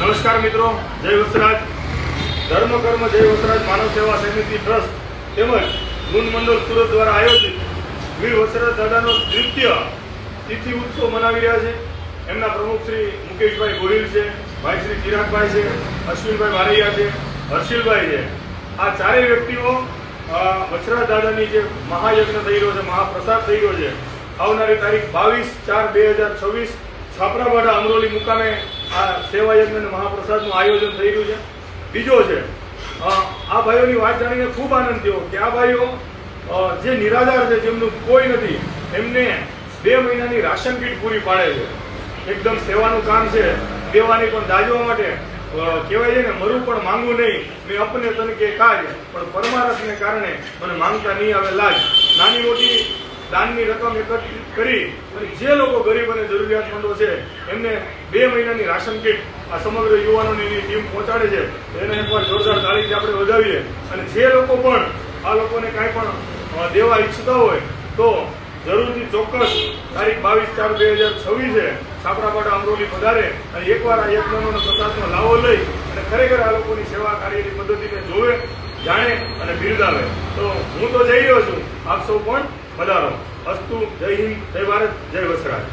નમસ્કાર મિત્રો, જય વસરાજ. ધર્મ કર્મ જય વસરાજ માનવ સેવા સમિતિ ટ્રસ્ટ તેમજ ગુણ મંડળ સુરત દ્વારા આયોજિત વીર વસરાજ દાદાનો દ્વિતીય તિથિ ઉત્સવ મનાવી રહ્યા છે. એમના પ્રમુખ શ્રી મુકેશભાઈ ગોહિલ છે, ભાઈ શ્રી ચિરાગભાઈ છે, અશ્વિનભાઈ વારૈયા છે, હર્ષિલભાઈ છે. આ ચારેય વ્યક્તિઓ વસરાજ દાદાની જે મહાયજ્ઞ થઈ રહ્યો છે, મહાપ્રસાદ થઈ રહ્યો છે, આવનારી તારીખ 22/4/2026 છાપરાવાડા અમરોલી મુકામે આ સેવા યજ્ઞ અને મહાપ્રસાદનું આયોજન થઈ રહ્યું છે. બીજો છે, આ ભાઈઓની વાત જાણીને ખૂબ આનંદ થયો કે આ ભાઈઓ જે નિરાધાર છે, જેમનું કોઈ નથી, એમને 2 મહિનાની રાશન કીટ પૂરી પાડે છે. એકદમ સેવાનું કામ છે, દેવાની પણ દાજવા માટે કહેવાય છે ને, મરું પણ માંગવું નહીં, મેં અપને તન કે કાજ, પણ પરમારથને કારણે મને માંગતા નહીં આવે લાજ. નાની મોટી દાનની રકમ એકત્રિત કરી અને જે લોકો ગરીબ અને જરૂરિયાતમંદો છે એમને 2 મહિનાની રાશન કીટ આ સમગ્ર યુવાનોની ટીમ પહોંચાડે છે. એને એકવાર જોરદાર તાળીથી આપણે વધાવીએ. અને જે લોકો પણ આ લોકોને કાંઈ પણ દેવા ઈચ્છતા હોય તો જરૂરથી ચોક્કસ તારીખ 22/4/2026 છાપરાપાડા અમરોલી પધારે અને એકવાર આ યજ્ઞનો પ્રસાદનો લાવો લઈ અને ખરેખર આ લોકોની સેવા કાર્યની પદ્ધતિને જોવે, જાણે અને બિરદાવે. તો હું તો જઈ રહ્યો છું, આપ સૌ પણ પધારો. અસ્તુ. જય હિન્દ, જય ભારત, જય વસરાજ.